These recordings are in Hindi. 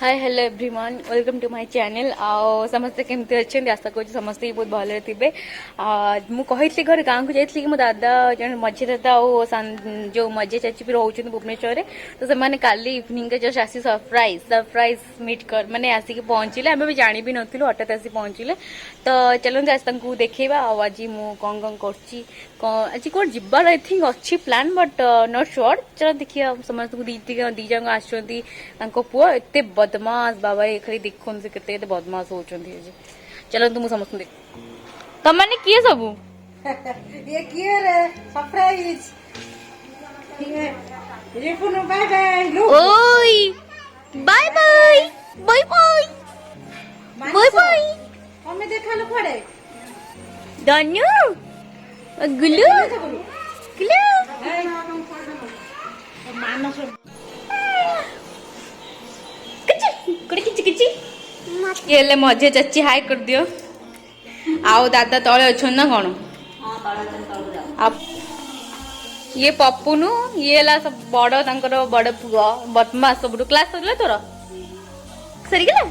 Hi hello everyone welcome to my channel आ समस्ते केमती अच्छे आशा कर समस्ते बहुत भले थे मुझे घर गाँव को जाइए कि मो दादा जन मझी दादा और जो मझी चाची भी रोच भुवनेश्वर तो से काली इवनिंग के जस्ट आसी सरप्राइज मीट कर मैंने आसिक पहुँचले आम भी जाणी भी नुँ हठात आसी पहुँचले तो चलते आज देखा आज मुझे कौन कौन कर कौन जीवार आई थिंक अच्छी प्लान बट नॉट श्योर चलो देखिए समस्त दी जंग आपुआ एत बदमाश बाबा ये खाली देखुन से केते बदमाश होचंदी चलो तुम समस्त देख तुम माने किए सब ये किए रे सरप्राइज ये फोन बाय बाय लो ओय bye bye bye bye bye bye हमें देखा लो पड़े दान्यू गुल्लू गुल्लू मानस किची ये ले मजे चाची हाय कर दियो आओ दादा तले अच्छन ना कौन आप ये पप्पुनु ये ला सब बड़ तांकर बड़ पुआ बदमाश सब क्लास सरला तोर सरी गेला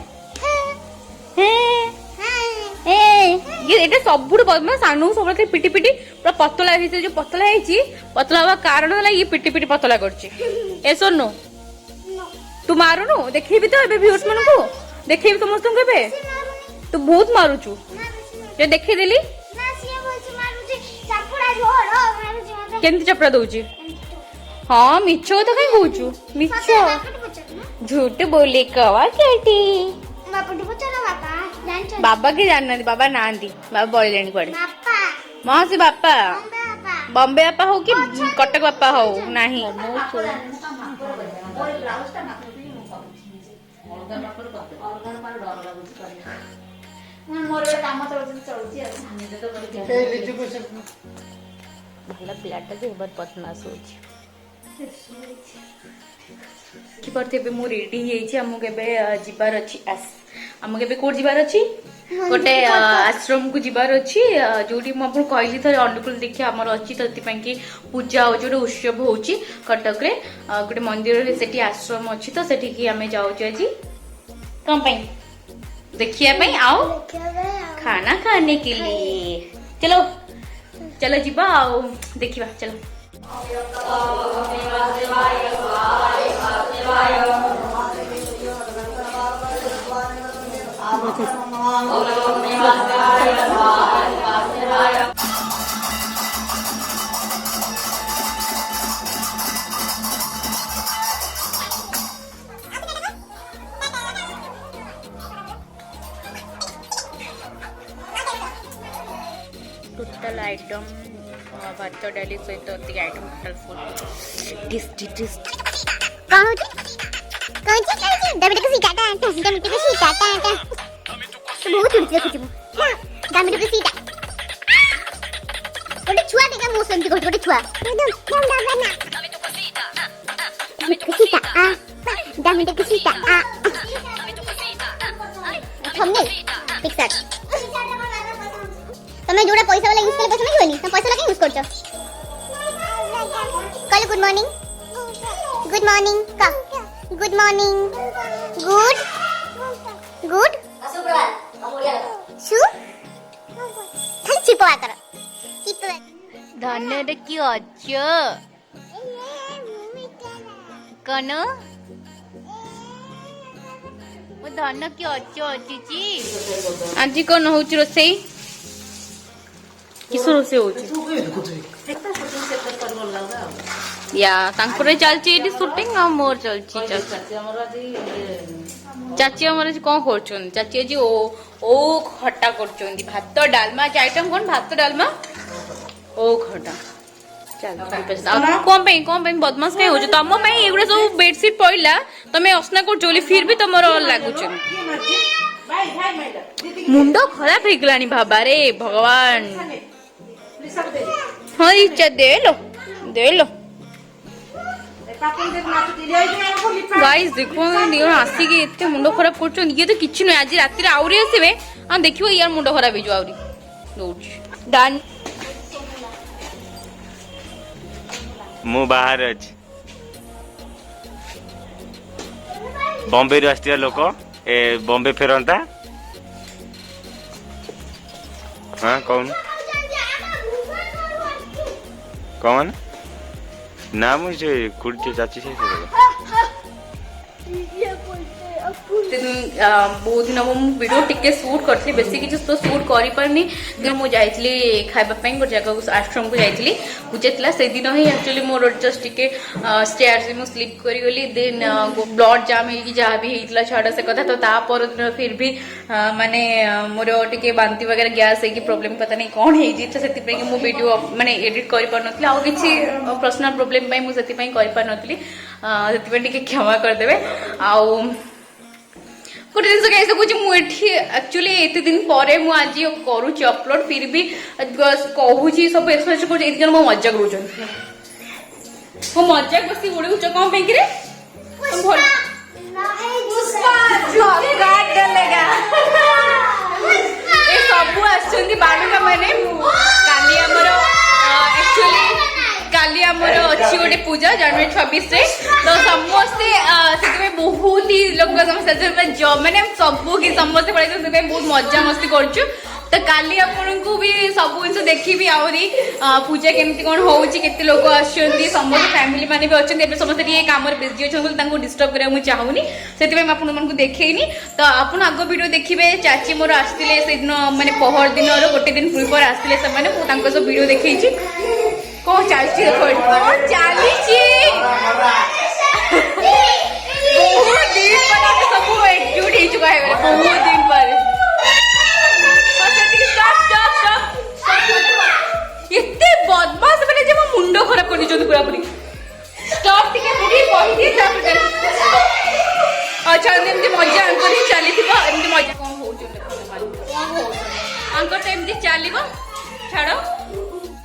ये एटा सबुठ बदमाश सानू सब पिटी पिटी पूरा पतला है जो पतला है पतला हवा कारण है ये पिटी पिटी पतला करछि ए सोनू तू मारुनु देखी तो ए व्यूअर्स मन को देखी समस्त तू बहुत मारुचु जो देखी देली केमती चपड़ा दउची हाँ मिछ तो कहीं कहूचु मिछ झूठ बोले कवा केटी बाबा के जानना बाबा नांदी बाबा बोलेनी पड़े मां से बापा बॉम्बे बापा हो कि कटक बापा हो नहीं ଭଲ ପିଲାଟା ଯେ ବହୁତ ବଦମାସ ହଉଛି ଦେଖିପାରୁଥିବେ ଏବେ ମୁଁ ରେଡି ହେଇଯାଇଛି ଆମକୁ ଏବେ ଯିବାର ଅଛି ଆମକୁ ଏବେ କୋଉଠି ଯିବାର ଅଛି ଗୋଟେ ଆଶ୍ରମ को ଯିବାର ଅଛି ଯୋଉଠି ମୁଁ ଆପଣଙ୍କୁ କହିଲି ଥରେ ଅନୁକୂଳ ଦେଖିଆ ଆମର ଅଛି ତ ସେଥିପାଇଁ କି ପୂଜା ହଉଛି ଗୋଟେ ଉତ୍ସବ ହଉଛି କଟକରେ ଗୋଟେ ମନ୍ଦିରରେ ସେଠି ଆଶ୍ରମ ଅଛି ତ ସେଠିକି ଆମେ ଯାଉଛୁ ଆଜି कौन पाई देखिए पाई आओ खाना खाने के लिए चलो चलो जीवा आओ देखिए चलो टोटल आइटम भात डाली सहित item total full tasty tasty कौन होती दामिटे को सीटाटा दामिटे को सीटाटा तो बहुत उड़ती है कुछ दामिटे को सीटा गोटे छुआ देखा मो सेमती गोटे छुआ दामिटे को सीटा दामिटे को सीटा थंबनेल पिक्चर तुम्हें जोड़ा पैसा वाला यूज करे पैसा नहीं होनी तुम पैसा लगा यूज करछो कल गुड मॉर्निंग का गुड मॉर्निंग गुड गुड सु खाली चिपवा कर चिपवा धन्य रे की अच्छ कन वो धन्य की अच्छ अच्छी आज कौन होची रोसई किस रोसे होची या तांकुरे चलची एटी शूटिंग आ मोर चलची चाची हमर कोन करछन चाची जी ओ खट्टा करछन भात डालमा आइटम कोन भात डालमा ओ खट्टा चल कोन पे बदमाश के हो जो तम पे एगुडा सब बेडशीट पइला तमे असना कर जोली फिर भी तमरो लागुछ मुंडो खराब हो गलानी बाबा रे भगवान हाँ इच्छा दे लो गाइस देखो आसिक एते मुंड खराब कर ये तो किसी ना आज रात आउरी आसवे हम देखो यार मुंड खराब हो आउरी डन मु बाहर अछि बॉम्बे रु आसथिबा लोक ए बॉम्बे फेरंता हाँ कौन कौन ना मुझे खुद चाची से बहुत दिन हम वीडियो टिके शूट करती बेसी किसी तो शूट कर पारनी मुझे खाइबा गोटे जगह आश्रम को जाइली पूजा से दिन ही एक्चुअली मोर जस्ट टिके स्टेयर से मुझे स्लीप करी देन ब्लड जाम हो जहाँ भी होता छाड़ से कथा तो तापर दिन फिर भी माने मोर टिके बांती वगैरह गैस है प्रोब्लेम पता नहीं कौन है मु वीडियो माने एडिट कर पार नी आ किसी पर्सनल प्रोब्लेम मुझे कर पार नी क्षमा करदे आउ गोटे जिन कैसे कहूँ मुझे एक्चुअली एत दिन पर आज करुच्ची अपलोड फिर भी कहूँ सब एक्सप्लेन कर मो मजाक रोच मो मजाक बस उड़ूच कौन पे सब आसुच्च बालुका मैंने काली एक्चुअली काली आमर अच्छी गोटे पूजा जनवरी 26 से तो समस्ते से बहुत ही लोग मैंने सबू कि समस्ते पड़े बहुत मजा मस्ती करुँ तो काली आपको भी सब जिन देखी आहरी पूजा केमती कौन हो केते लोग आसुच्च समस्त फैमिली मैंने भी अच्छा समस्त कम बिजी अच्छा डिस्टर्ब करने चाहूनी से आपको देखनी तो आप आग वीडियो देखिए चाची मोर आसते से दिन मैंने पहर दिन गोटे दिन पूर्व आसते सब वीडियो देखी कौन चलती कौन चली बहुत दिन पर आम सब एकजुट हो चुका है बहुत दिन पर एते बदमाश मैंने जब मुंड खराब कर दी पूरा पूरी स्टॉप टिके पूरी कहि दिए तापर अच्छा एमती मजा अंकर ही चली एमती मजा कौन हो अंकर तो एमती चलो छाड़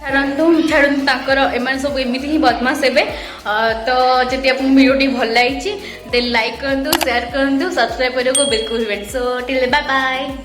छाड़ू एम सब एमती ही बदमाश हे तो जब आपको वीडियो भल लगी देन लाइक करूँ शेयर करूँ सब्सक्राइब करने को बिल्कुल सो टिल बाय बाय।